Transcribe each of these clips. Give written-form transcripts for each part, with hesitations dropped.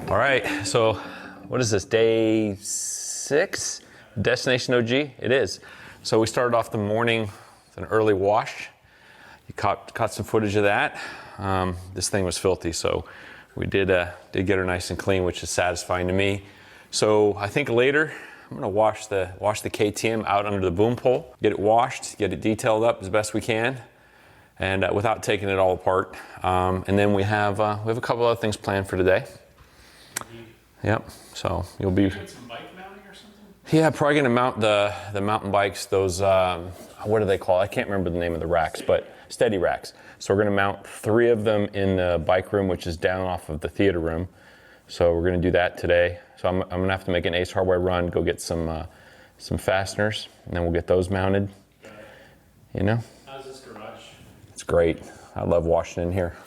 All right, so what is this, day 6? Destination OG? It is. So we started off the morning with an early wash. You caught some footage of that. This thing was filthy, so we did get her nice and clean, which is satisfying to me. So I think later I'm gonna wash the KTM out under the boom pole, get it washed, get it detailed up as best we can, and without taking it all apart. And then we have a couple other things planned for today. Yep. So you'll be. Some bike mounting or something? Yeah, probably gonna mount the mountain bikes. Those what do they call? I can't remember the name of the racks, but steady racks. So we're gonna mount 3 of them in the bike room, which is down off of the theater room. So we're gonna do that today. So I'm gonna have to make an Ace Hardware run, go get some fasteners, and then we'll get those mounted. You know. How's this garage? It's great. I love washing in here.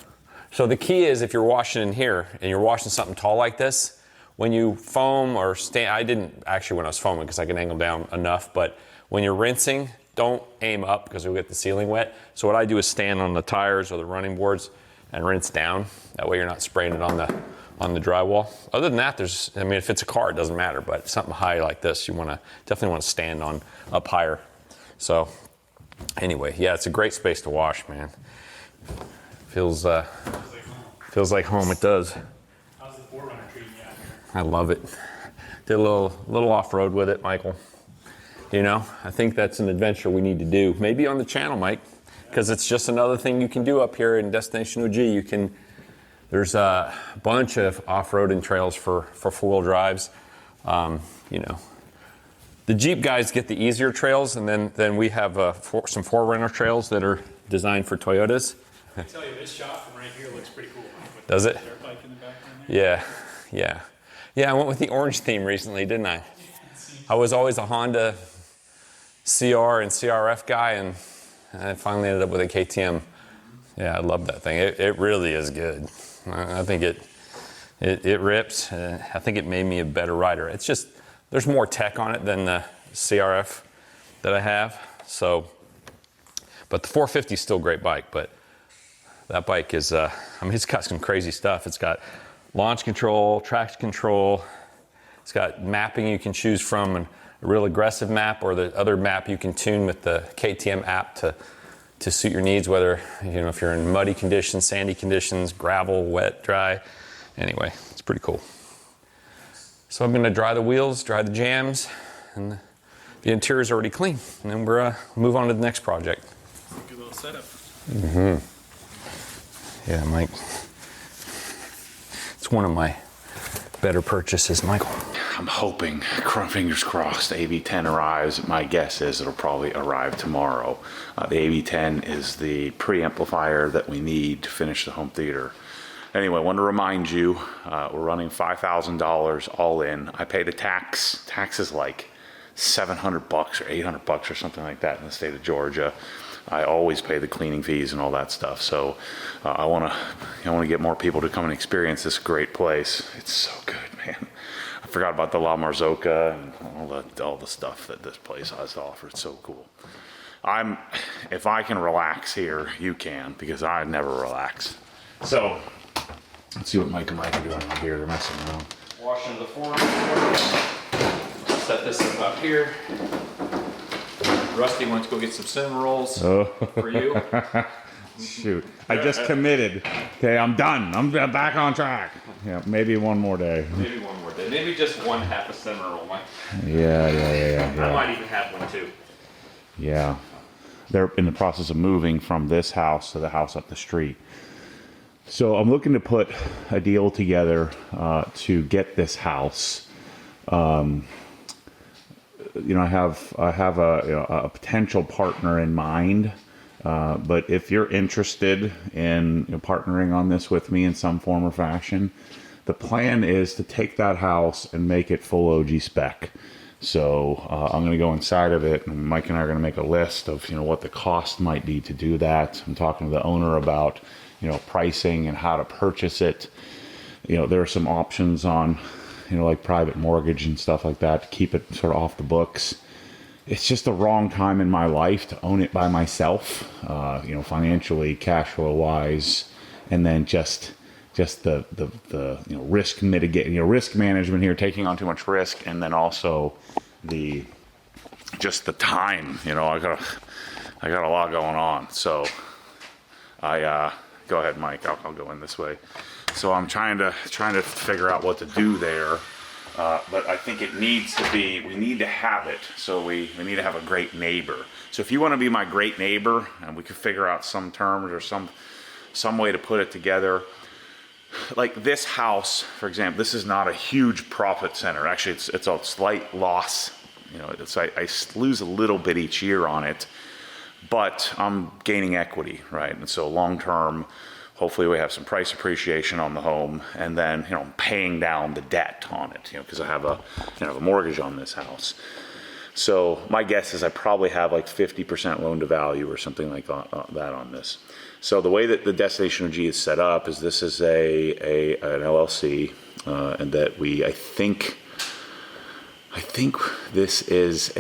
So the key is, if you're washing in here and you're washing something tall like this, when you foam or stand, I didn't actually when I was foaming because I can angle down enough, but when you're rinsing, don't aim up because you'll get the ceiling wet. So what I do is stand on the tires or the running boards and rinse down. That way you're not spraying it on the drywall. Other than that, if it's a car, it doesn't matter, but something high like this, you definitely want to stand on up higher. So anyway, yeah, it's a great space to wash, man. Feels like home. It does. How's the 4Runner treating you out here? I love it. Did a little off-road with it, Michael. You know, I think that's an adventure we need to do. Maybe on the channel, Mike, because it's just another thing you can do up here in Destination OG. There's a bunch of off-roading trails for four-wheel drives. You know, the Jeep guys get the easier trails, and then we have some 4Runner trails that are designed for Toyotas. I tell you, this shot from right here looks pretty cool. Does it? Dirt bike in the background there. Yeah, I went with the orange theme recently, didn't I? I was always a Honda CR and CRF guy, and I finally ended up with a KTM. Yeah, I love that thing. It really is good. I think it rips. I think it made me a better rider. It's just, there's more tech on it than the CRF that I have. So, but the 450 is still a great bike, but that bike is, it's got some crazy stuff. It's got launch control, traction control. It's got mapping you can choose from, and a real aggressive map, or the other map you can tune with the KTM app to suit your needs, whether, if you're in muddy conditions, sandy conditions, gravel, wet, dry. Anyway, it's pretty cool. So I'm gonna dry the wheels, dry the jams, and the interior's already clean. And then we're move on to the next project. Good little setup. Mm-hmm. Yeah, Mike. It's one of my better purchases, Michael. I'm hoping, fingers crossed, AV10 arrives. My guess is it'll probably arrive tomorrow. The AV10 is the preamplifier that we need to finish the home theater. Anyway, I want to remind you, we're running $5,000 all in. I pay the tax. Tax is like $700 or $800 or something like that in the state of Georgia. I always pay the cleaning fees and all that stuff. So I want to get more people to come and experience this great place. It's so good, man. I forgot about the La Marzocca and all the stuff that this place has to offer. It's so cool. If I can relax here, you can, because I never relax. So let's see what Mike and Mike are doing out here. They're messing around. Washing the floor. Set this up here. Rusty went to go get some cinnamon rolls for you. Shoot, I just committed. Okay, I'm done. I'm back on track. Yeah, maybe one more day. Maybe one more day. Maybe just one half a cinnamon roll, Mike. Yeah. I might even have one too. Yeah. They're in the process of moving from this house to the house up the street. So I'm looking to put a deal together to get this house. I have a potential partner in mind, but if you're interested in partnering on this with me in some form or fashion, the plan is to take that house and make it full OG spec. So I'm going to go inside of it, and Mike and I are going to make a list of what the cost might be to do that. I'm talking to the owner about pricing and how to purchase it. There are some options on like private mortgage and stuff like that to keep it sort of off the books. It's just the wrong time in my life to own it by myself, financially, cash flow wise, and then just just the risk risk management here, taking on too much risk, and then also the time. I got a lot going on. So I go ahead, Mike. I'll go in this way. So I'm trying to figure out what to do there. But I think we need to have it. So we need to have a great neighbor. So if you want to be my great neighbor, and we could figure out some terms or some way to put it together. Like this house, for example, this is not a huge profit center. Actually, it's a slight loss. I lose a little bit each year on it, but I'm gaining equity, right? And so long term, hopefully we have some price appreciation on the home, and then paying down the debt on it, because I have a mortgage on this house. So my guess is I probably have like 50% loan to value or something like that on this. So the way that the Destination OG is set up is this is an LLC, and that I think this is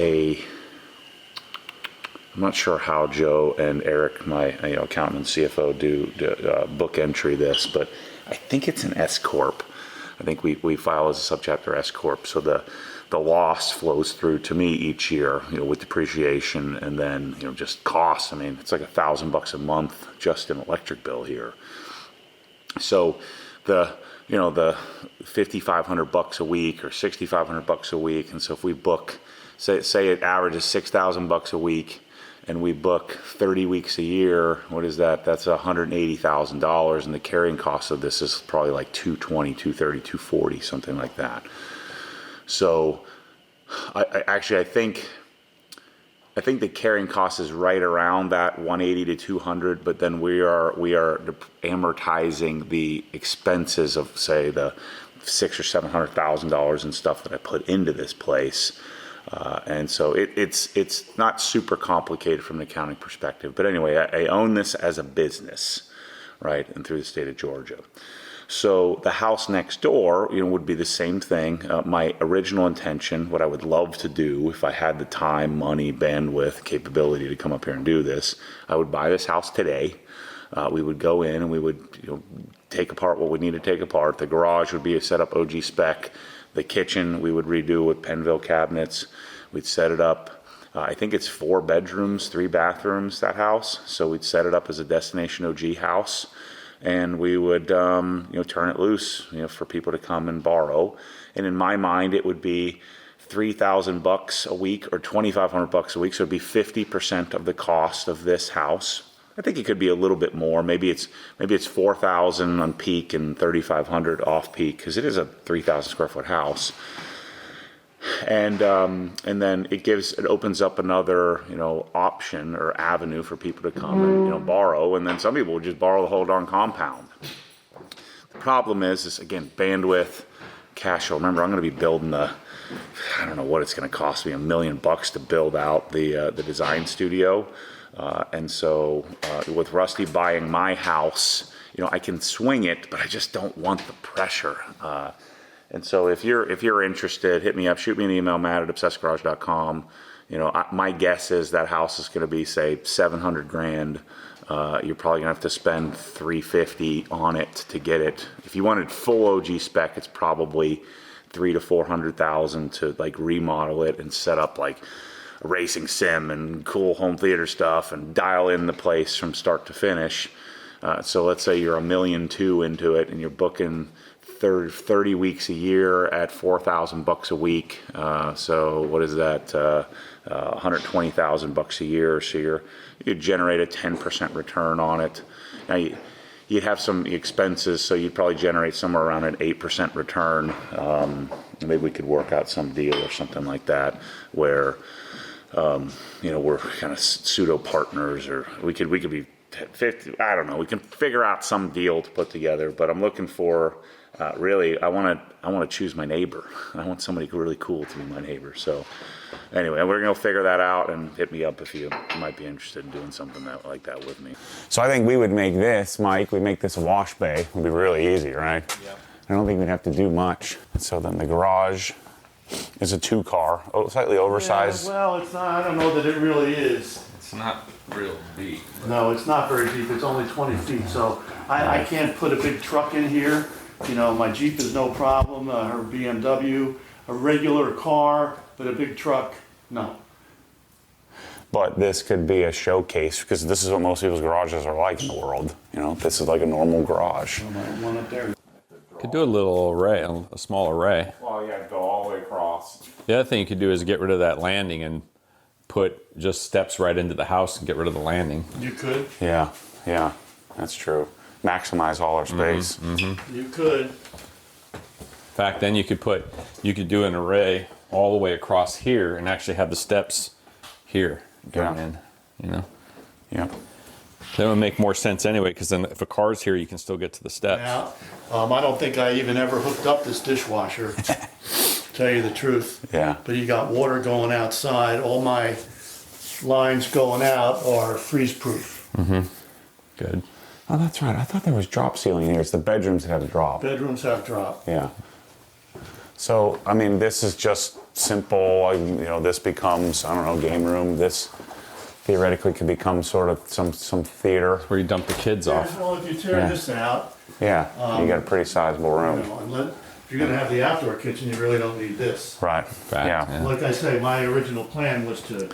I'm not sure how Joe and Eric, my accountant and CFO, do book entry this, but I think it's an S corp. I think we file as a subchapter S corp. So the loss flows through to me each year, with depreciation and then just costs. I mean, it's like $1,000 a month just in electric bill here. So the $5,500 a week or $6,500 a week, and so if we book, say it averages $6,000 a week, and we book 30 weeks a year, what is that? That's $180,000, and the carrying cost of this is probably like $220, $230, $240, something like that. So I think the carrying cost is right around that 180 to 200, but then we are amortizing the expenses of, say, the $600,000 or $700,000 and stuff that I put into this place. And so it's not super complicated from an accounting perspective. But anyway, I own this as a business, right, and through the state of Georgia. So the house next door, would be the same thing. My original intention, what I would love to do if I had the time, money, bandwidth, capability to come up here and do this, I would buy this house today. We would go in and we would take apart what we need to take apart. The garage would be a set up OG spec. The kitchen we would redo with Penville cabinets. We'd set it up. I think it's 4 bedrooms, 3 bathrooms, that house. So we'd set it up as a Destination OG house. And we would, turn it loose, for people to come and borrow. And in my mind, it would be $3,000 a week or $2,500 a week. So it'd be 50% of the cost of this house. I think it could be a little bit more. Maybe it's $4,000 on peak and $3,500 off peak, because it is a 3,000 square foot house. And then it opens up another option or avenue for people to come and borrow, and then some people will just borrow the whole darn compound. The problem is again bandwidth, cash flow. Remember, I'm going to be building I don't know what it's going to cost me, $1 million to build out the design studio. And so with Rusty buying my house, I can swing it, but I just don't want the pressure. And so if you're interested, hit me up, shoot me an email, matt@obsessedgarage.com. My guess is that house is going to be, say, $700,000. You're probably gonna have to spend $350 on it to get it. If you wanted full OG spec, it's probably $300,000 to $400,000 to like remodel it and set up like a racing sim and cool home theater stuff and dial in the place from start to finish. So let's say you're $1.2 million into it and you're booking 30 weeks a year at $4,000 a week. So what is that? $120,000 a year. So you'd generate a 10% return on it. Now you'd have some expenses, so you'd probably generate somewhere around an 8% return. Maybe we could work out some deal or something like that where we're kind of pseudo partners, or we could be 50. I don't know. We can figure out some deal to put together. But I'm looking for really. I want to choose my neighbor. I want somebody really cool to be my neighbor. So anyway, we're gonna figure that out, and hit me up if you might be interested in doing something like that with me. So I think we would make this, Mike. We make this a wash bay. It would be really easy, right? Yep. I don't think we'd have to do much. So then the garage is a 2-car, slightly oversized. Yeah, well, it's not. I don't know that it really is. It's not real deep. No, it's not very deep. It's only 20 feet, so I can't put a big truck in here. You know, my Jeep is no problem, her BMW, a regular car, but a big truck, no. But this could be a showcase, because this is what most people's garages are like in the world. You know, this is like a normal garage. One up there. Could do a little array, a small array. Well, yeah, go all the way across. The other thing you could do is get rid of that landing and put just steps right into the house and get rid of the landing. You could. Yeah, yeah, that's true. Maximize all our space. You could. In fact, then you could do an array all the way across here and actually have the steps here going Yeah. in, you know? Yeah. That would make more sense anyway, because then if a car's here, you can still get to the steps. Yeah. I don't think I even ever hooked up this dishwasher, tell you the truth. Yeah. But you got water going outside. All my lines going out are freeze-proof. Good. Oh, that's right. I thought there was drop ceiling here. It's the bedrooms that have a drop. Bedrooms have drop. Yeah. So, I mean, this is just simple. You know, this becomes, I don't know, game room. This theoretically could become sort of some theater. Where you dump the kids off. Well, if you tear Yeah. this out, Yeah. You got a pretty sizable you room. know, if you're gonna have the outdoor kitchen, you really don't need this. Right. Fact, Yeah. yeah. Like I say, my original plan was to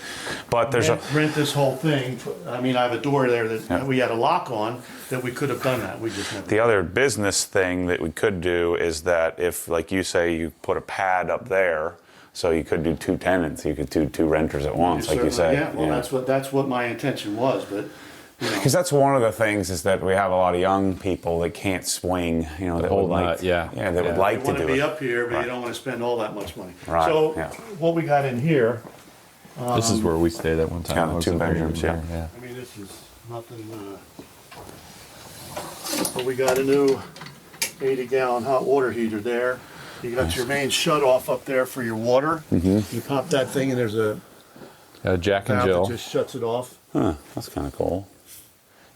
But there's a. rent this whole thing. I mean, I have a door there that Yeah. we had a lock on, that we could have done that. We just never. The other business thing that we could do is that if, like you say, you put a pad up there, so you could do 2 tenants, you could do 2 renters at once, like you say. Yeah, well, that's what my intention was, but, you know. Because that's one of the things is that we have a lot of young people that can't swing, you know, that whole would like, nut, yeah. that would Yeah. like You to want to do be it. up here, but Right. you don't want to spend all that much money. Right, So yeah. what we got in here, This is where we stayed at one time. kind of It was 2 a very bedrooms, good yeah. room, I mean, this is nothing, but we got a new 80-gallon hot water heater there. You got your main shut-off up there for your water. You pop that thing and there's a Got a Jack and valve that Jill. just shuts it off. Huh, that's kind of cool.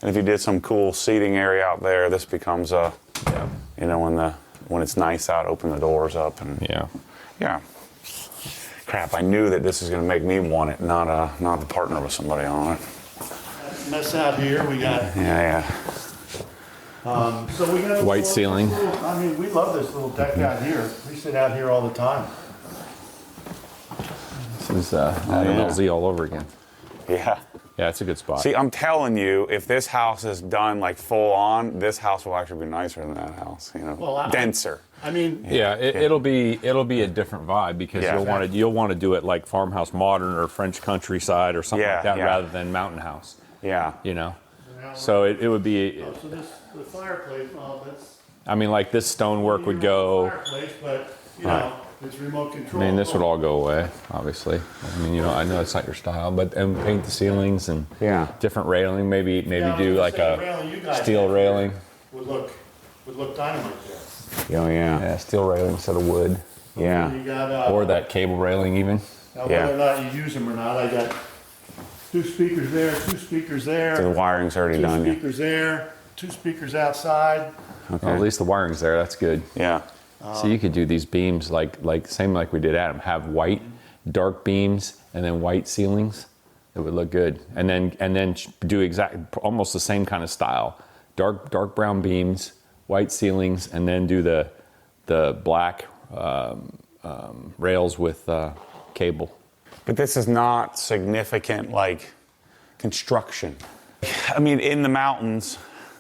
And if you did some cool seating area out there, this becomes a, you know, when it's nice out, open the doors up and Yeah. yeah. Crap, I knew that this was going to make me want it, not to partner with somebody on it. Mess out here, we got, Yeah, so we got a White little- ceiling. I mean, we love this little deck out here. We sit out here all the time. This is Adam yeah. LZ all over again. yeah. Yeah, it's a good spot. See, I'm telling you, if this house is done like full on, this house will actually be nicer than that house. You know, Well, denser. I mean, Yeah, it'll be a different vibe because Yeah. you'll want to do it like farmhouse modern or French countryside or something Yeah, like that yeah. rather than mountain house. Yeah. You know, so it would be. so the fireplace, well, that's. I mean, like this stonework would go. Fireplace, but, you know, it's remote I control. mean, this would all go away, obviously. I mean, you know, I know it's not your style, but and paint the ceilings and Yeah. different railing. Maybe Yeah, I was do gonna like say the railing you a guys steel have here railing. Would look dynamite there. Oh yeah. Yeah, steel railing instead of wood, Yeah. You got, or that cable railing even. now Yeah. whether or not you use them or not, I got 2 speakers there, 2 speakers there. So the wiring's already 2 done. Yeah. speakers there, 2 speakers outside. Okay. Well, at least the wiring's there. That's good. Yeah. So you could do these beams like same like we did Adam. Have white, dark beams, and then white ceilings. It would look good. And then do almost the same kind of style. Dark brown beams, white ceilings, and then do the black rails with cable. But this is not significant like construction. I mean, in the mountains,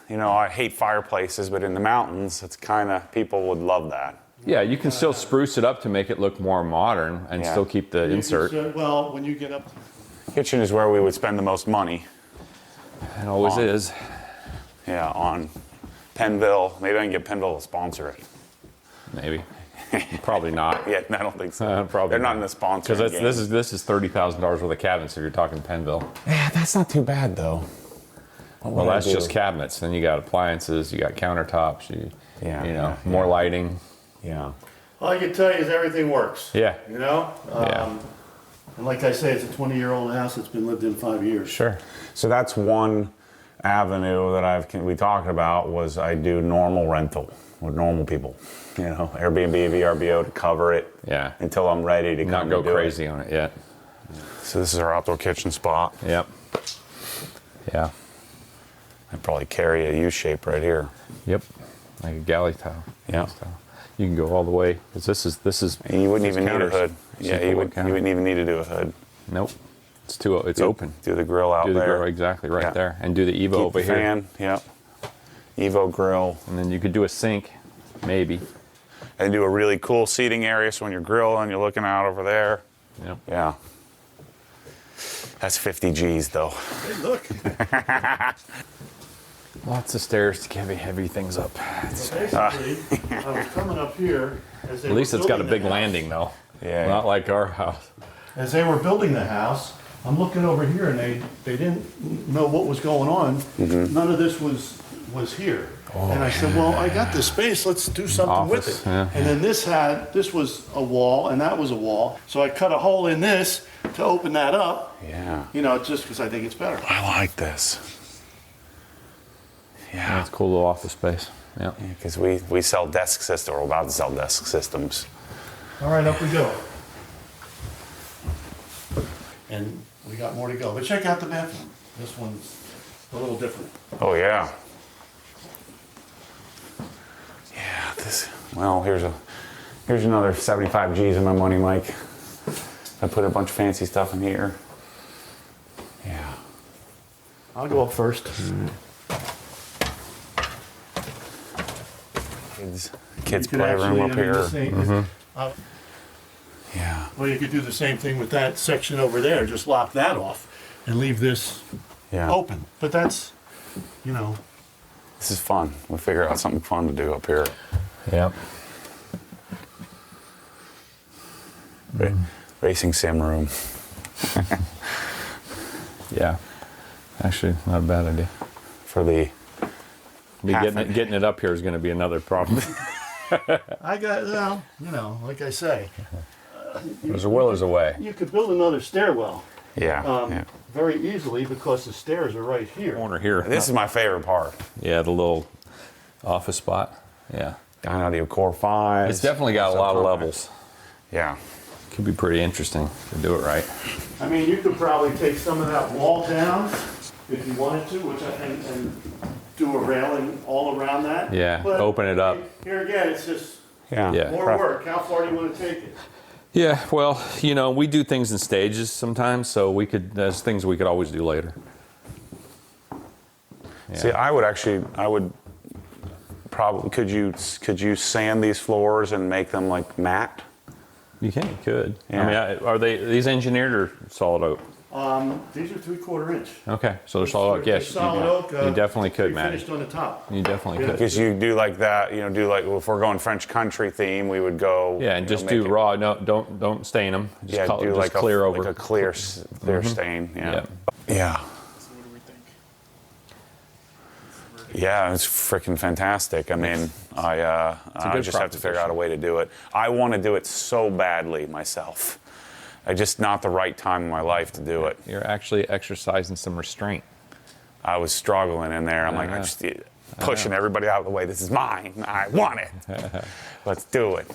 you know, I hate fireplaces, but in the mountains, it's kind of, people would love that. Yeah, you can still spruce it up to make it look more modern and Yeah. still keep the insert. Well, when you get up, Kitchen is where we would spend the most money. It always on. is. Yeah, on Pennville. Maybe I can get Pennville to sponsor it. Maybe. Probably not. Yeah, I don't think so. Probably They're not in the sponsor. Because this is $30,000 worth of cabinets if you're talking Pennville. Yeah, that's not too bad though. Well, that's just cabinets. Then you got appliances, you got countertops, more lighting. Yeah. all I can tell you is everything works. Yeah. You know? Yeah. And like I say, it's a 20-year-old house that's been lived in 5 years. Sure. So that's one avenue that we talked about was I do normal rental with normal people. You know, Airbnb, VRBO to cover it. Yeah. Until I'm ready to Not come go and do crazy on it yet. it. So this is our outdoor kitchen spot. Yep. Yeah. I'd probably carry a U-shape right here. Yep. Like a galley tile. Yeah. Style. You can go all the way because this is. And you wouldn't this is even need a counters. hood. This Yeah, is you bullet counter. wouldn't even need to do a hood. Nope. It's open. Do the grill out Do the there. grill exactly right Yeah. there, and do the Evo Keep over the here, fan. Yep. Evo grill. and then you could do a sink, maybe. And do a really cool seating area so when you're grilling, you're looking out over there. Yep. Yeah. That's 50 G's though. Hey, look. Lots of stairs to carry heavy things up. Basically, I was coming up here as they At least were it's got a building big the house. landing though. Yeah. Not like our house. As they were building the house, I'm looking over here and they didn't know what was going on. Mm-hmm. None of this was here. And I said, well, I got this space, let's do something with Office, it. yeah. And then this was a wall and that was a wall. So I cut a hole in this to open that up, Yeah. you know, just because I think it's better. I like this. Yeah, Yeah. it's a cool little office space. Yeah. Because we sell desk systems. We're about to sell desk systems. All right, up we go. And we got more to go. But check out the bathroom. This one's a little different. Oh yeah. Yeah. Well, here's another 75 G's in my money, Mike. I put a bunch of fancy stuff in here. Yeah. I'll go up first. Kids You could playroom actually, up I mean, here. the same- Yeah. Well, you could do the same thing with that section over there, just lock that off and leave this Yeah. open. But that's, you know, This is fun. We'll figure out something fun to do up here. Yep. Racing sim room. Yeah. Actually, not a bad idea. For the Getting it up here is going to be another problem. I got, well, you know, like I say, There's a will, there's a way. you could build another stairwell yeah. very easily because the stairs are right here. Corner here. This is my favorite part. Yeah, the little office spot. Yeah. Down out of Core 5. It's definitely got a lot of levels. Yeah. Could be pretty interesting to do it right. I mean, you could probably take some of that wall down if you wanted to, and do a railing all around that. Yeah, But open it up. Here again, it's just Yeah. Yeah. more work. How far do you want to take it? Yeah, well, you know, we do things in stages sometimes, so there's things we could always do later. Yeah. See, I would probably, could you sand these floors and make them like matte? You could. Yeah. I mean, are these engineered or solid oak? These are 3/4 inch. Okay, so they're solid oak. They're Yes, solid oak. you definitely could, Matty. Finished on the top. You definitely Yeah. could. Because you do like that, if we're going French country theme, we would go. Yeah, and just make do it- raw. No, don't stain them. Just Yeah, do just like clear over. like a clear stain. Yeah. Yeah. So what do we think? Yeah, it's freaking fantastic. I mean, I good just have to figure out a way to do it. I want to do it so badly myself. I just not the right time in my life to do it. You're actually exercising some restraint. I was struggling in there. I'm like, know. I'm just pushing everybody out of the way. This is mine. I want it. Let's do it.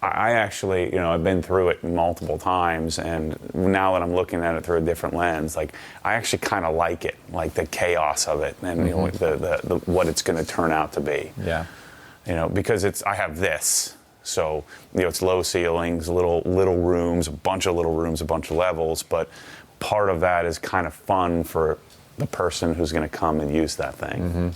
I actually, I've been through it multiple times, and now that I'm looking at it through a different lens, like I actually kind of like it, like the chaos of it, and the what it's going to turn out to be. Yeah. Because I have this, so it's low ceilings, little rooms, a bunch of little rooms, a bunch of levels, but part of that is kind of fun for the person who's going to come and use that thing. Mm-hmm.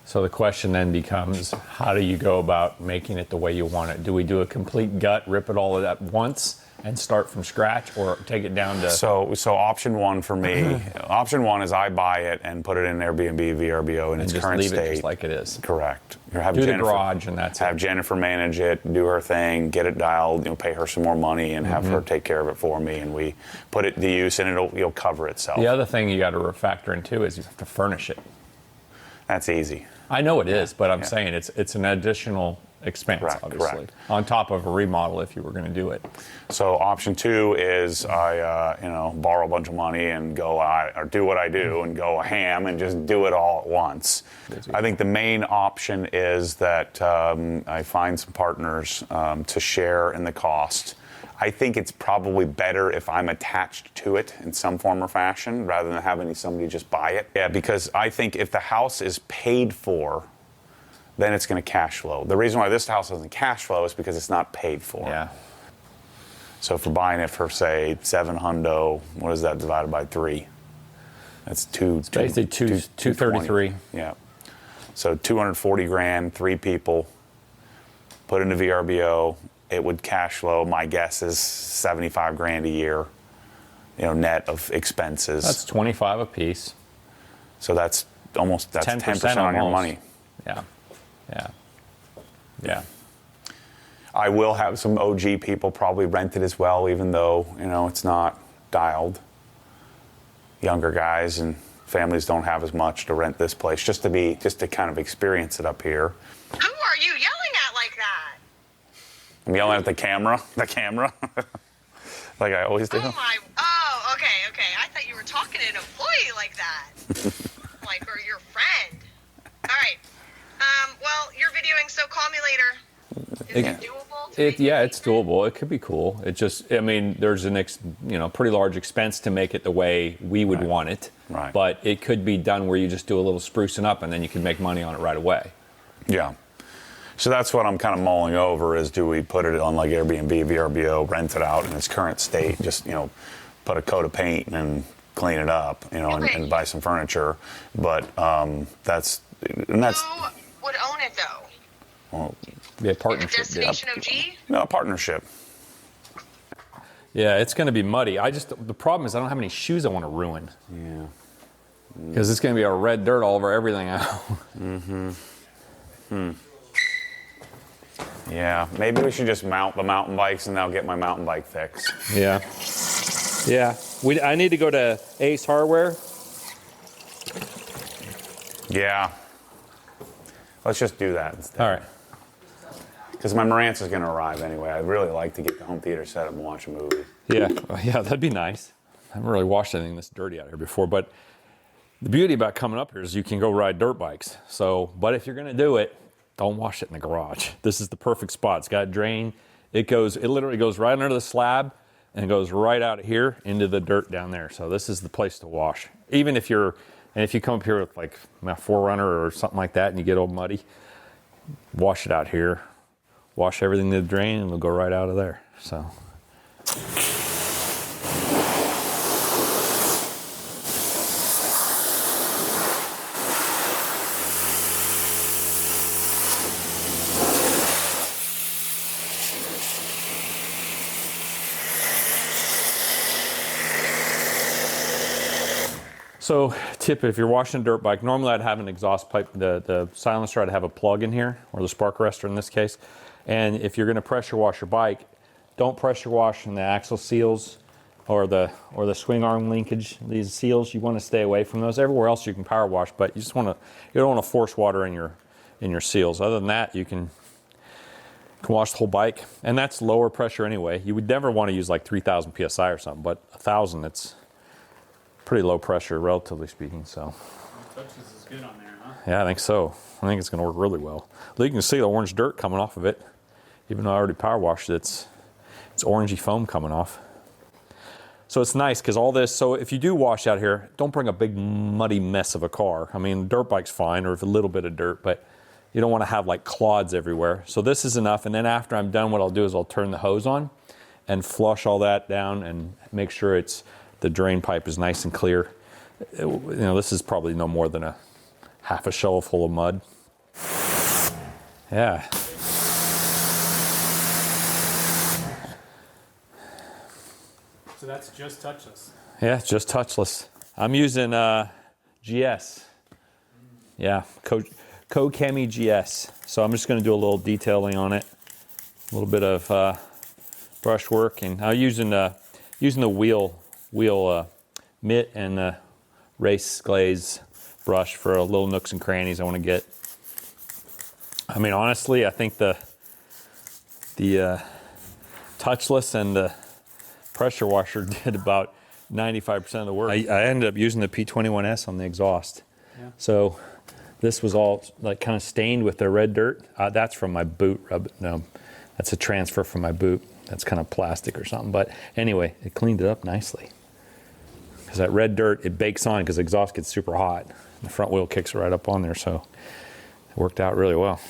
So the question then becomes, how do you go about making it the way you want it? Do we do a complete gut, rip it all at once, and start from scratch, or take it down to? So option one for me, option one is I buy it and put it in Airbnb, VRBO in its just current leave state. it just like it is. Correct. Or have Do the garage and that's have it. Jennifer manage it, do her thing, get it dialed, pay her some more money, and have Mm-hmm. her take care of it for me, and we put it to use, and it'll cover itself. The other thing you got to factor in too is you have to furnish it. That's easy. I know it is, but I'm saying it's an additional expense, Correct, obviously, correct. on top of a remodel if you were going to do it. So option two is I borrow a bunch of money and go or do what I do and go ham and just do it all at once. I think the main option is that I find some partners to share in the cost. I think it's probably better if I'm attached to it in some form or fashion rather than having somebody just buy it. Yeah, because I think if the house is paid for, then it's going to cash flow. The reason why this house doesn't cash flow is because it's not paid for. Yeah. So if we're buying it for, say, 7 hundo, what is that divided by 3? That's Basically 233. Yeah. So 240 grand, 3 people, put into VRBO, it would cash flow, my guess is 75 grand a year, net of expenses. That's 25 a piece. So that's 10% on your money. Yeah. Yeah. Yeah. I will have some OG people probably rent it as well, even though, it's not dialed. Younger guys and families don't have as much to rent this place, just to kind of experience it up here. Who are you yelling at like that? I'm yelling at the camera, like I always do. Oh, okay. I thought you were talking to an employee like that. Or your friend. All right. Well, you're videoing, so call me later. Is it doable? It's doable. It could be cool. It just, there's an pretty large expense to make it the way we would want it. Right. But it could be done where you just do a little sprucing up and then you can make money on it right away. Yeah. So that's what I'm kind of mulling over is, do we put it on like Airbnb, VRBO, rent it out in its current state, just, put a coat of paint and clean it up, and buy some furniture. But that's. Who would own it though? Well, Yeah, partnership. Destination OG? No, a partnership. Yeah, it's going to be muddy. The problem is I don't have any shoes I want to ruin. Yeah. Because it's going to be a red dirt all over everything. Yeah, maybe we should just mount the mountain bikes and I'll get my mountain bike fixed. Yeah. Yeah. I need to go to Ace Hardware. Yeah. Let's just do that instead. All right. Because my Marantz is going to arrive anyway. I'd really like to get the home theater set up and watch a movie. Yeah, that'd be nice. I haven't really washed anything this dirty out here before, but the beauty about coming up here is you can go ride dirt bikes. But if you're going to do it, don't wash it in the garage. This is the perfect spot. It's got a drain. It literally goes right under the slab and goes right out here into the dirt down there. So this is the place to wash. Even if you come up here with like my 4Runner or something like that and you get all muddy, wash it out here. Wash everything to the drain and it'll go right out of there. So. So, tip, if you're washing a dirt bike, normally I'd have an exhaust pipe, the silencer, I'd have a plug in here, or the spark arrestor in this case. And if you're going to pressure wash your bike, don't pressure wash in the axle seals or the swing arm linkage. These seals, you want to stay away from those. Everywhere else you can power wash, but you don't want to force water in your seals. Other than that, you can wash the whole bike, and that's lower pressure anyway. You would never want to use like 3,000 psi or something, but 1,000, it's pretty low pressure, relatively speaking. So. Touches is good on there, huh? Yeah, I think so. I think it's going to work really well. You can see the orange dirt coming off of it. Even though I already power washed it, it's orangey foam coming off. So it's nice because all this, so if you do wash out here, don't bring a big muddy mess of a car. Dirt bike's fine, or if a little bit of dirt, but you don't want to have like clods everywhere. So this is enough, and then after I'm done, what I'll do is I'll turn the hose on and flush all that down and make sure the drain pipe is nice and clear. This is probably no more than a half a shovel full of mud. Yeah. So that's just touchless. Yeah, it's just touchless. I'm using GS. Yeah, Kokemi GS. So I'm just going to do a little detailing on it, a little bit of brush work, and I'm using the wheel mitt and the race glaze brush for a little nooks and crannies I want to get. Honestly, I think the touchless and the pressure washer did about 95% of the work. I ended up using the P21S on the exhaust. Yeah. So this was all like kind of stained with the red dirt. That's from my boot rub. No, that's a transfer from my boot. that's kind of plastic or something. But anyway, it cleaned it up nicely. Because that red dirt, it bakes on because the exhaust gets super hot. The front wheel kicks right up on there, so it worked out really well.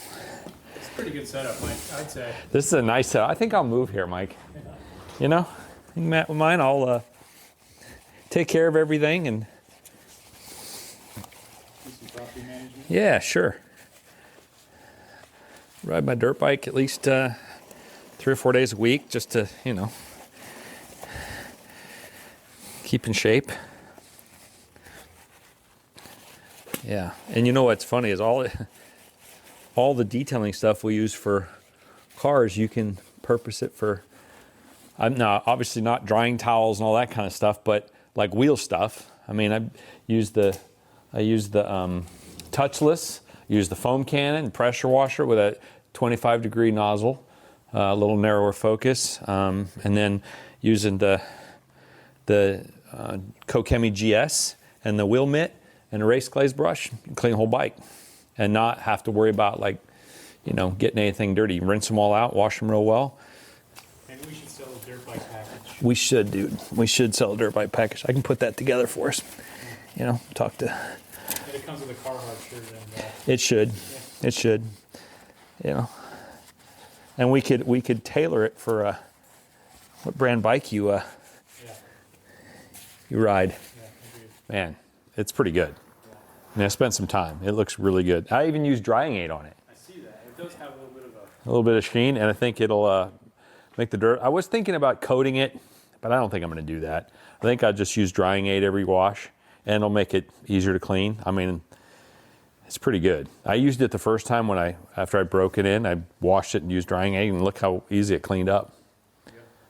It's a pretty good setup, Mike, I'd say. This is a nice setup. I think I'll move here, Mike. You know, I think Matt with mine, I'll take care of everything and Do some property management. yeah, sure. Ride my dirt bike at least 3 or 4 days a week just to, you know, keep in shape. Yeah, and you know what's funny is all the detailing stuff we use for cars, you can purpose it for. I'm not obviously not drying towels and all that kind of stuff, but like wheel stuff. I mean, I use the touchless, use the foam cannon, pressure washer with a 25-degree nozzle, a little narrower focus, and then using the Kokemi GS and the wheel mitt and a race glaze brush, clean the whole bike, and not have to worry about like, you know, getting anything dirty. Rinse them all out, wash them real well. Maybe we should sell a dirt bike package. We should, dude. We should sell a dirt bike package. I can put that together for us. You know, talk to. And it comes with a Carhartt shirt and It should. It should. You know. And we could tailor it for what brand bike you yeah, ride. yeah, agreed. Man, it's pretty good. And I spent some time. It looks really good. I even used drying aid on it. I see that. It does have a little bit of A little bit of sheen, and I think it'll make the dirt. I was thinking about coating it, but I don't think I'm going to do that. I think I'll just use drying aid every wash, and it'll make it easier to clean. I mean, it's pretty good. I used it the first time after I broke it in, I washed it and used drying aid, and look how easy it cleaned up.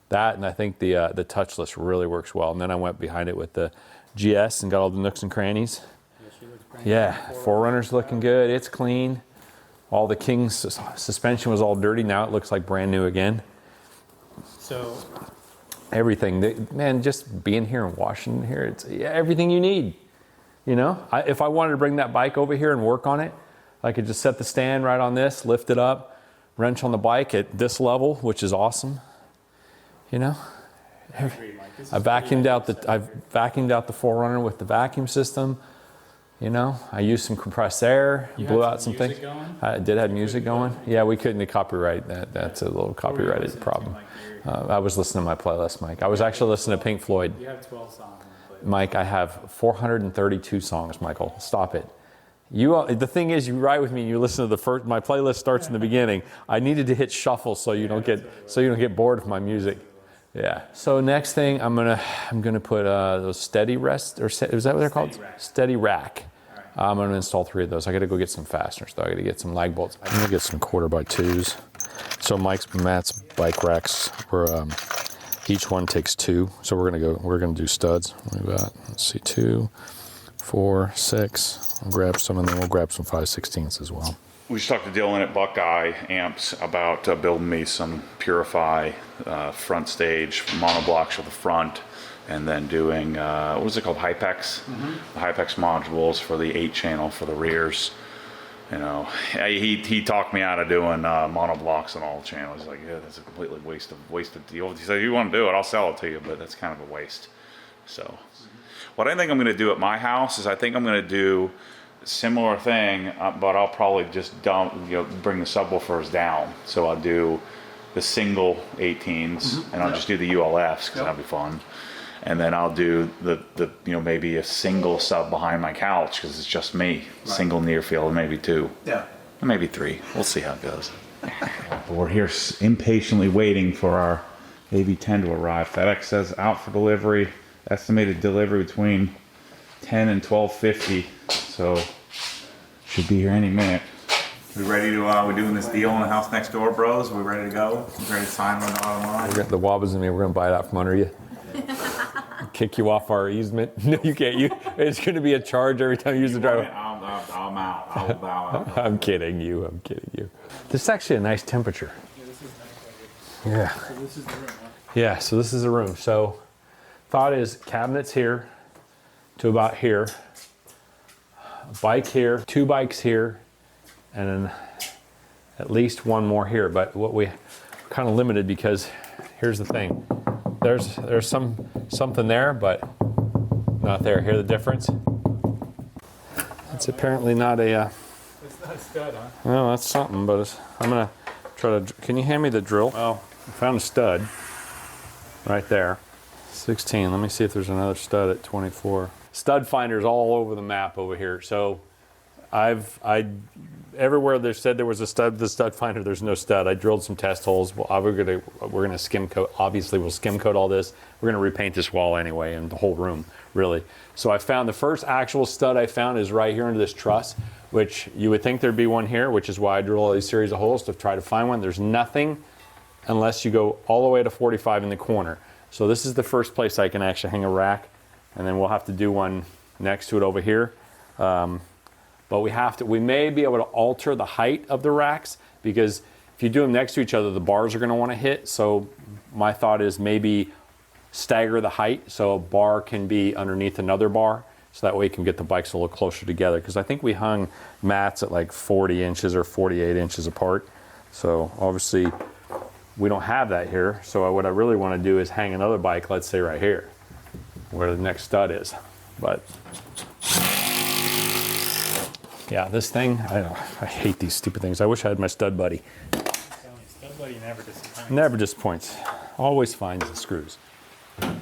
That, and I think the touchless really works well. And then I went behind it with the GS and got all the nooks and crannies. yeah, she looks brand Yeah, new. Forerunner's looking good. It's clean. All the King's suspension was all dirty. Now it looks like brand new again. So, Everything, man, just being here and washing here, it's everything you need. You know, if I wanted to bring that bike over here and work on it, I could just set the stand right on this, lift it up, wrench on the bike at this level, which is awesome. You know, I agree, Mike. This is I've pretty vacuumed out the Forerunner with the vacuum system. You know, I used some compressed air, You blew had out some some music things. going? I did have music going. Yeah, we couldn't copyright that. That's a little What were you copyrighted listening to, problem. Mike? I was listening to my playlist, Mike. I was actually listening to Pink Floyd. You have 12 songs on the playlist. Mike, I have 432 songs, Michael. Stop it. The thing is, you ride with me, you listen to the first, my playlist starts in the beginning. I needed to hit shuffle so you don't get bored of my music. Yeah. So next thing, I'm gonna put those steady rest, or is that what they're called? Steady rack. I'm gonna install 3 of those. I gotta go get some fasteners though. I gotta get some lag bolts. I'm gonna get some 4x2s. So Matt's bike racks were each one takes 2. So we're gonna do studs. We've got, let's see, 2, 4, 6. I'll grab some, and then we'll grab some 5/16s as well. We just talked to Dylan at Buckeye Amps about building me some Purify front stage monoblocks for the front, and then doing, what is it called, Hypex? The Hypex modules for the 8-channel for the rears. You know, he talked me out of doing monoblocks on all channels. He's like, yeah, that's a completely wasted deal. He said, if you want to do it, I'll sell it to you, but that's kind of a waste. So, what I think I'm going to do at my house is I think I'm going to do a similar thing, but I'll probably just bring the subwoofers down. So I'll do the single 18s, and I'll just do the ULFs because that'll be fun. And then I'll do the maybe a single sub behind my couch because it's just me. Single near field, maybe 2. Yeah. Maybe 3. We'll see how it goes. We're here impatiently waiting for our AB10 to arrive. FedEx says out for delivery. Estimated delivery between 10 and 12:50. So should be here any minute. We ready to, we're doing this deal on the house next door, bros? We ready to go? Ready to sign on the bottom line? The Wabas and me, we're gonna buy it out from under you. Kick you off our easement. No, you can't. It's gonna be a charge every time you use the driveway. I'm out. I will bow out. I'm kidding you. This is actually a nice temperature. Yeah. So this is the room, huh? Yeah, so this is a room. So thought is cabinets here to about here, a bike here, 2 bikes here, and then at least 1 more here. But what we're kind of limited because here's the thing. There's something there, but not there. Hear the difference? It's apparently not a. It's not a stud, huh? Well, that's something, but I'm gonna try to. Can you hand me the drill? Oh, I found a stud right there. 16. Let me see if there's another stud at 24. Stud finders all over the map over here. So everywhere they said there was a stud, the stud finder, there's no stud. I drilled some test holes. Well, we're gonna skim coat. Obviously, we'll skim coat all this. We're gonna repaint this wall anyway, and the whole room, really. So I found the first actual stud I found is right here under this truss, which you would think there'd be one here, which is why I drill all these series of holes to try to find one. There's nothing unless you go all the way to 45 in the corner. So this is the first place I can actually hang a rack, and then we'll have to do one next to it over here. But we may be able to alter the height of the racks, because if you do them next to each other, the bars are gonna wanna hit. So my thought is maybe stagger the height so a bar can be underneath another bar. So that way you can get the bikes a little closer together. Because I think we hung mats at like 40 inches or 48 inches apart. So obviously we don't have that here. So what I really wanna do is hang another bike, let's say right here, where the next stud is. But yeah, this thing, I hate these stupid things. I wish I had my stud buddy. Stud buddy never disappoints. Never disappoints. Always finds the screws. There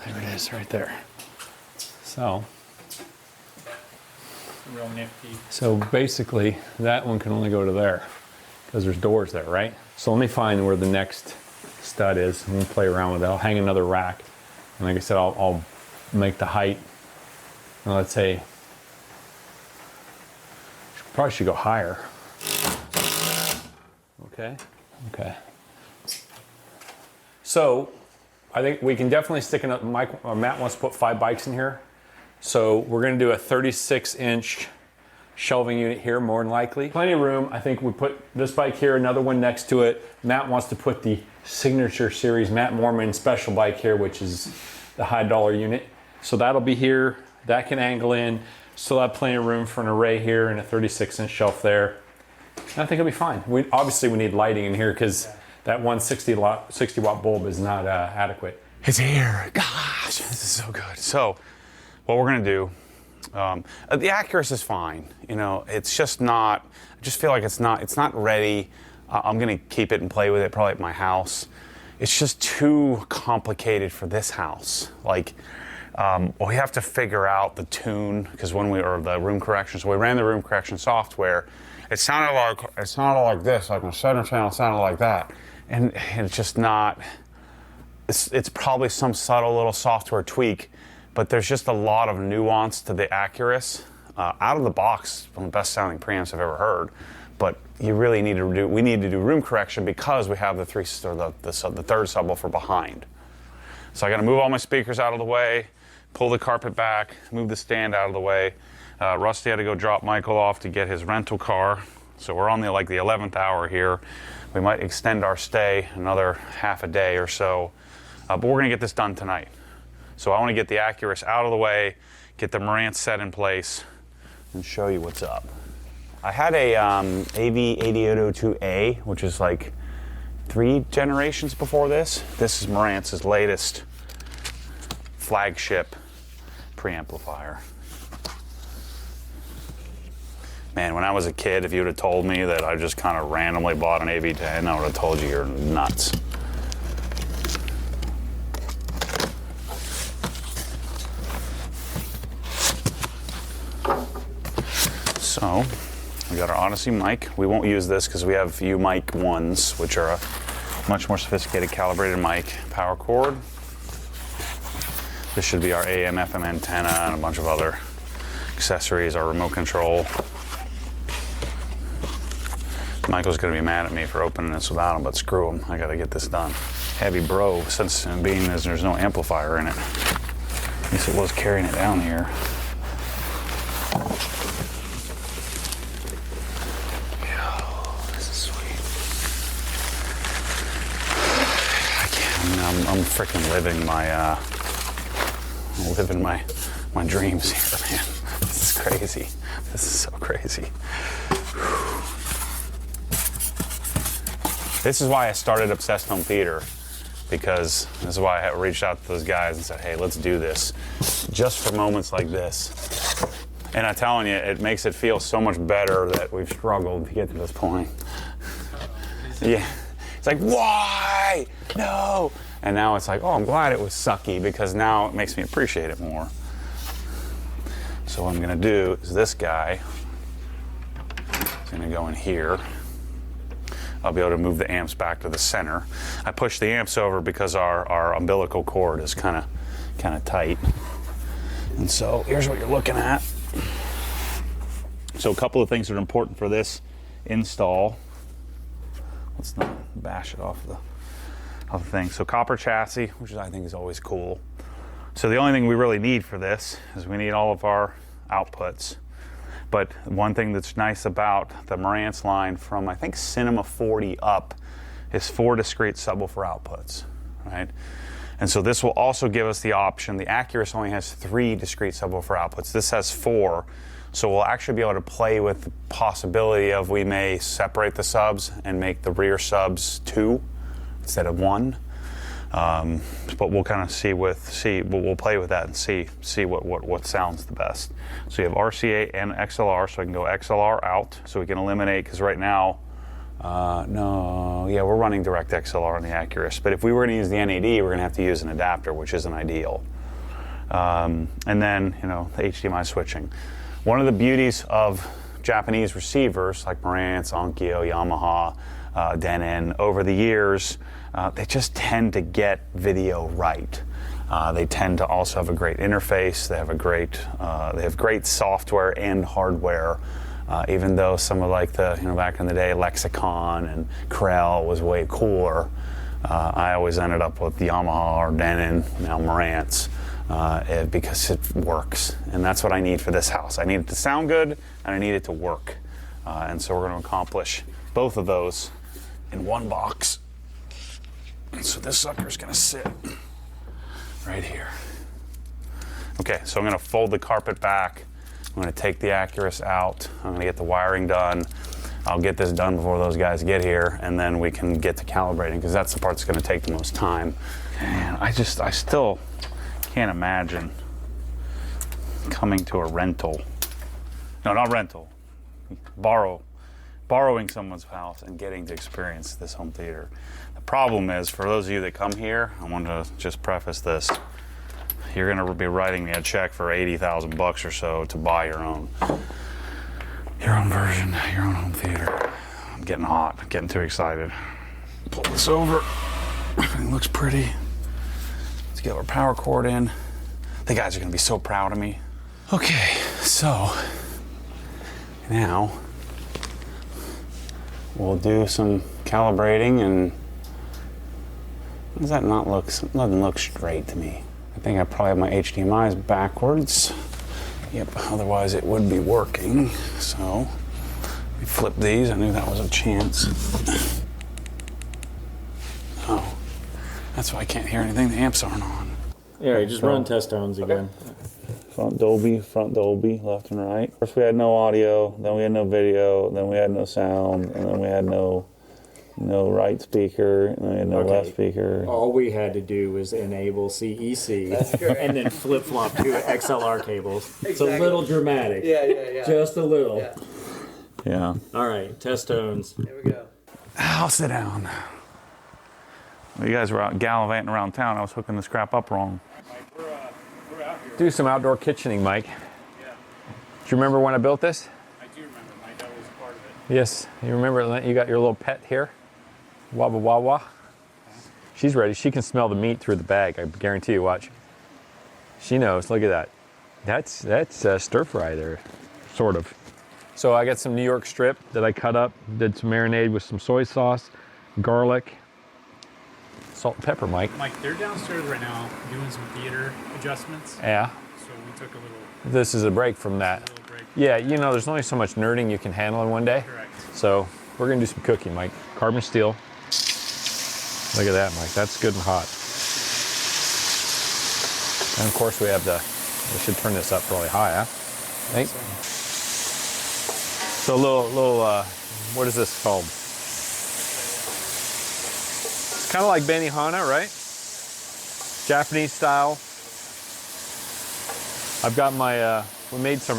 it is, right there. So Real nifty. So basically, that one can only go to there because there's doors there, right? So let me find where the next stud is. I'm gonna play around with it. I'll hang another rack, and like I said, I'll make the height. And let's say, probably should go higher. Okay. So I think we can definitely stick in. Matt wants to put 5 bikes in here. So we're going to do a 36-inch shelving unit here, more than likely. Plenty of room. I think we put this bike here, another one next to it. Matt wants to put the Signature Series Matt Mormon special bike here, which is the high dollar unit. So that'll be here. That can angle in. Still have plenty of room for an array here and a 36-inch shelf there. And I think it'll be fine. Obviously we need lighting in here because that 160 watt bulb is not adequate. It's here. Gosh, this is so good. So what we're gonna do, the Accuracy is fine. You know, it's just not, I just feel like it's not ready. I'm gonna keep it and play with it probably at my house. It's just too complicated for this house. Like, we have to figure out the tune, because the room correction, so we ran the room correction software. It sounded like this, like my center channel sounded like that. And it's just not, it's probably some subtle little software tweak, but there's just a lot of nuance to the Accuracy. Out of the box, one of the best sounding preamps I've ever heard. But we need to do room correction because we have the third subwoofer behind. So I gotta move all my speakers out of the way, pull the carpet back, move the stand out of the way. Rusty had to go drop Michael off to get his rental car. So we're on the 11th hour here. We might extend our stay another half a day or so, but we're gonna get this done tonight. So I wanna get the Accuracy out of the way, get the Marantz set in place, and show you what's up. I had a AV8802A, which is like 3 generations before this. This is Marantz's latest flagship preamplifier. Man, when I was a kid, if you would have told me that I just kind of randomly bought an AV10, I would have told you you're nuts. So, we got our Odyssey mic. We won't use this because we have U-mic 1s, which are a much more sophisticated calibrated mic. Power cord. This should be our AM, FM antenna and a bunch of other accessories, our remote control. Michael's gonna be mad at me for opening this without him, but screw him, I gotta get this done. Heavy bro, since being as there's no amplifier in it. At least it was carrying it down here. I'm freaking living my dreams here, man. This is crazy. This is so crazy. This is why I started Obsessed Home Theater, because this is why I reached out to those guys and said, hey, let's do this, just for moments like this. And I'm telling you, it makes it feel so much better that we've struggled to get to this point. Yeah, it's like, why? No. And now it's like, oh, I'm glad it was sucky, because now it makes me appreciate it more. So what I'm gonna do is this guy is gonna go in here. I'll be able to move the amps back to the center. I push the amps over because our umbilical cord is kind of tight. And so here's what you're looking at. So a couple of things that are important for this install. Let's not bash it off the thing. So copper chassis, which I think is always cool. So the only thing we really need for this is we need all of our outputs. But one thing that's nice about the Marantz line from, I think, Cinema 40 up is 4 discrete subwoofer outputs, right? And so this will also give us the option. The Accurus only has 3 discrete subwoofer outputs. This has 4. So we'll actually be able to play with the possibility of we may separate the subs and make the rear subs 2 instead of 1. But we'll kind of we'll play with that and see what sounds the best. So you have RCA and XLR, so I can go XLR out, so we can eliminate, because right now, we're running direct XLR on the Accurus. But if we were going to use the NAD, we're going to have to use an adapter, which isn't ideal. And then, the HDMI switching. One of the beauties of Japanese receivers like Marantz, Onkyo, Yamaha, Denon, over the years, they just tend to get video right. They tend to also have a great interface. They have great software and hardware. Even though some of back in the day, Lexicon and Krell was way cooler, I always ended up with Yamaha or Denon, now Marantz, because it works. And that's what I need for this house. I need it to sound good, and I need it to work. And so we're going to accomplish both of those in one box. So this sucker's gonna sit right here. Okay, so I'm gonna fold the carpet back. I'm gonna take the Accurus out. I'm gonna get the wiring done. I'll get this done before those guys get here, and then we can get to calibrating, because that's the part that's gonna take the most time. And I still can't imagine coming to a rental. No, not rental. Borrowing someone's house and getting to experience this home theater. The problem is, for those of you that come here, I want to just preface this. You're going to be writing me a check for $80,000 or so to buy your own version, your own home theater. I'm getting hot. I'm getting too excited. Pull this over. Everything looks pretty. Let's get our power cord in. The guys are going to be so proud of me. Okay, so now we'll do some calibrating, and does that not look, doesn't look straight to me. I think I probably have my HDMIs backwards. Yep, otherwise it would be working. So we flip these. I knew that was a chance. Oh, that's why I can't hear anything. The amps aren't on. Yeah, just run test tones again. Front Dolby, left and right. First we had no audio, then we had no video, then we had no sound, and then we had no right speaker, and then we had no left speaker. All we had to do was enable CEC and then flip-flop 2 XLR cables. Exactly. It's a little dramatic. Yeah. Just a little. Yeah. All right, test tones. Here we go. I'll sit down. Well, you guys were out gallivanting around town. I was hooking this crap up wrong. We're out here. Do some outdoor kitchening, Mike. Yeah. Do you remember when I built this? I do remember. My dad was part of it. Yes. You remember you got your little pet here? Wabba Wawa. She's ready. She can smell the meat through the bag. I guarantee you. Watch. She knows. Look at that. That's stir fry there, sort of. So I got some New York strip that I cut up. Did some marinade with some soy sauce, garlic, salt and pepper, Mike. Mike, they're downstairs right now doing some theater adjustments. Yeah. So we took a little This is a break from that. break. Yeah, there's only so much nerding you can handle in one day. Correct. So we're gonna do some cooking, Mike. Carbon steel. Look at that, Mike. That's good and hot. And of course we should turn this up really high, huh? Think? So a little, what is this called? Kind of like Benihana, right? Japanese style. I've got my, we made some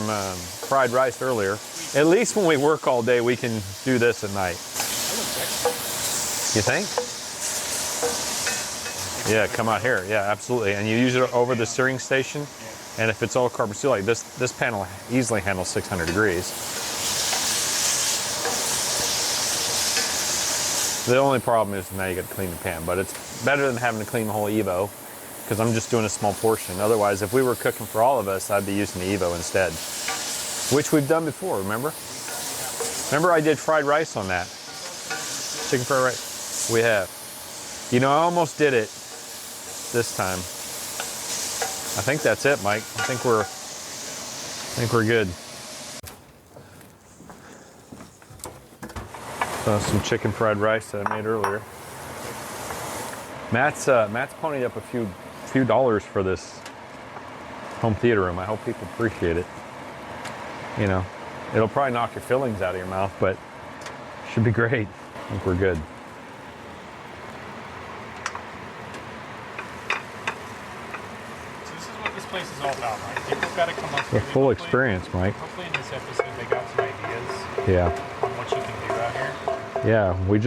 fried rice earlier. At least when we work all day, we can do this at night. You think? Yeah, come out here. Yeah, absolutely. And you use it over the searing station. And if it's all carbon steel, like this panel easily handles 600 degrees. The only problem is now you got to clean the pan, but it's better than having to clean the whole Evo because I'm just doing a small portion. Otherwise, if we were cooking for all of us, I'd be using the Evo instead, which we've done before, remember? Remember I did fried rice on that. Chicken fried rice. We have. You know, I almost did it this time. I think that's it, Mike. I think we're good. Some chicken fried rice that I made earlier. Matt's ponied up a few dollars for this home theater room. I hope people appreciate it. You know, it'll probably knock your fillings out of your mouth, but it should be great. I think we're good. Place is all about, right? People got to come up The here. full experience, Mike. Hopefully in this episode they got some ideas Yeah. on what you can do out here. Yeah, we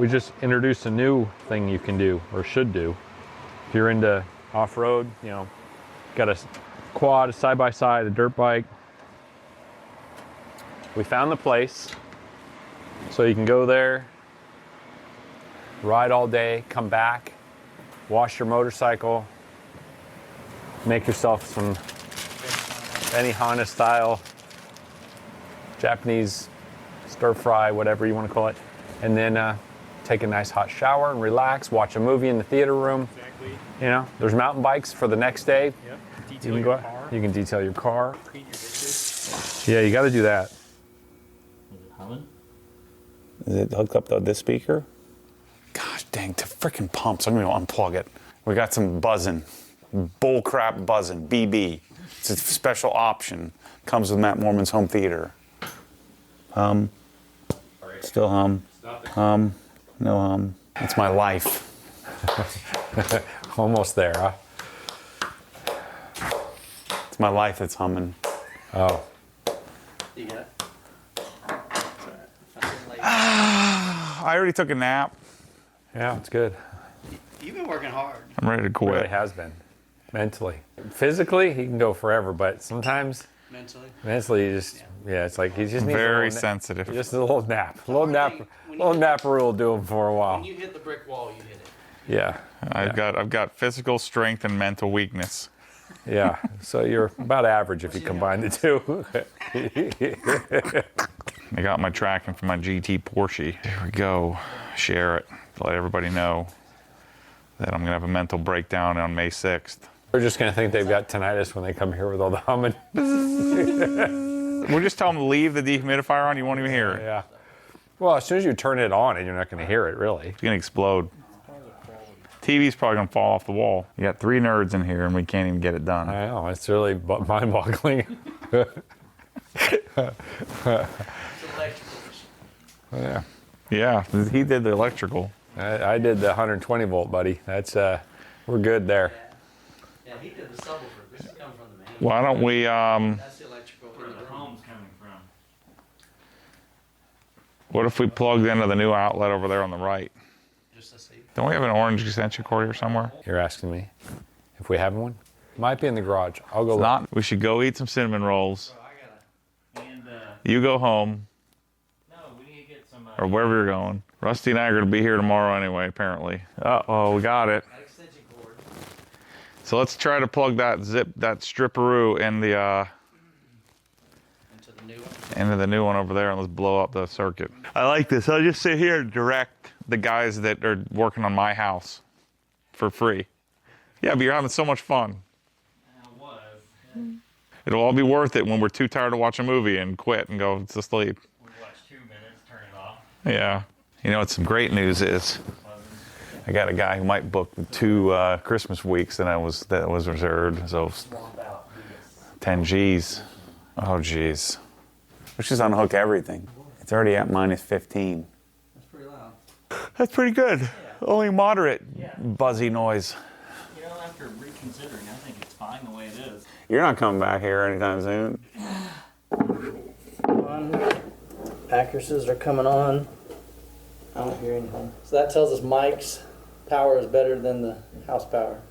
just introduced a new thing you can do or should do. If you're into off-road, you know, got a quad, a side-by-side, a dirt bike. We found the place, so you can go there, ride all day, come back, wash your motorcycle, make yourself some Benihana style Japanese stir fry, whatever you want to call it, and then take a nice hot shower and relax, watch a movie in the theater room. Exactly. You know, there's mountain bikes for the next day. Yep. You Detail can your go. car. You can detail your car. Clean your dishes. Yeah, you got to do that. Is it humming? Is it hooked up to this speaker? Gosh dang, the freaking pumps. I'm going to unplug it. We got some buzzing. Bullcrap buzzing. BB. It's a special option. Comes with Matt Mormon's home theater. Hum. Still hum. Hum. No hum. That's my life. Almost there, huh? It's my life that's humming. Oh. You got it? I already took a nap. Yeah, it's good. You've been working hard. I'm ready to It really quit. has been. Mentally. Physically, he can go forever, but sometimes mentally, you just, yeah, it's like he just needs Very a little sensitive. Just a little nap. A little hard nap. thing, when Little you- napper will do him for a while. When you hit the brick wall, you hit it. Yeah. I've got physical strength and mental weakness. Yeah. So you're about average if you combine the two. I got my tracking from my GT Porsche. There we go. Share it. Let everybody know that I'm gonna have a mental breakdown on May 6th. They're just gonna think they've got tinnitus when they come here with all the humming. We'll just tell them to leave the dehumidifier on. You won't even hear it. Yeah. Well, as soon as you turn it on, and you're not gonna hear it really. It's gonna explode. TV's probably gonna fall off the wall. You got 3 nerds in here, and we can't even get it done. I know. It's really mind-boggling. Yeah. Yeah, he did the electrical. I did the 120 volt, buddy. That's we're good there. Yeah, he did the subwoofer. This is coming from the main. Why don't we? That's the electrical. Where the home's coming from. What if we plugged into the new outlet over there on the right? Just to see. Don't we have an orange extension cord here somewhere? You're asking me if we have one? Might be in the garage. I'll go look. Not. We should go eat some cinnamon rolls. And, You go home no, we need to get some, or wherever you're going. Rusty and I are going to be here tomorrow anyway, apparently. Uh-oh, we got it. That extension cord. So let's try to plug that stripperoo in the Into the new one. into the new one over there, and let's blow up the circuit. I like this. I'll just sit here and direct the guys that are working on my house for free. Yeah, but you're having so much fun. I was. It'll all be worth it when we're too tired to watch a movie and quit and go to sleep. We watched 2 minutes, turn it off. Yeah. You know what some great news is? I got a guy who might book 2 Christmas weeks that was reserved. So 10 G's. Oh geez. Let's just unhook everything. It's already at -15. That's pretty loud. That's pretty good. Yeah. Only moderate buzzy noise. You know, after reconsidering, I think it's fine the way it is. You're not coming back here anytime soon. Actresses are coming on. I don't hear anything. So that tells us Mike's power is better than the house power.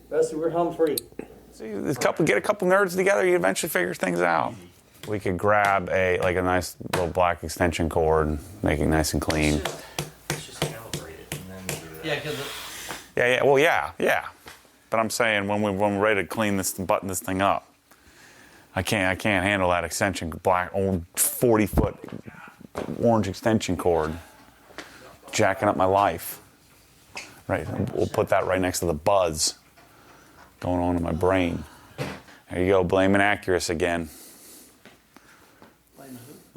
Rusty, we're home free. See, get a couple nerds together, you eventually figure things out. We could grab a nice little black extension cord, make it nice and clean. Let's just calibrate it and then do that. Yeah, because Yeah. Well, yeah. But I'm saying when we're ready to clean this, button this thing up, I can't handle that extension black old 40-foot orange extension cord jacking up my life. Right. We'll put that right next to the buzz going on in my brain. There you go, blaming Acurus again.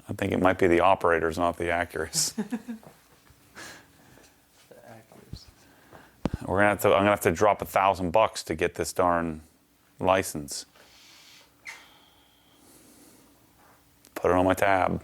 I think it might be the operators, not the Acurus. I'm gonna have to drop $1,000 to get this darn license. Put it on my tab.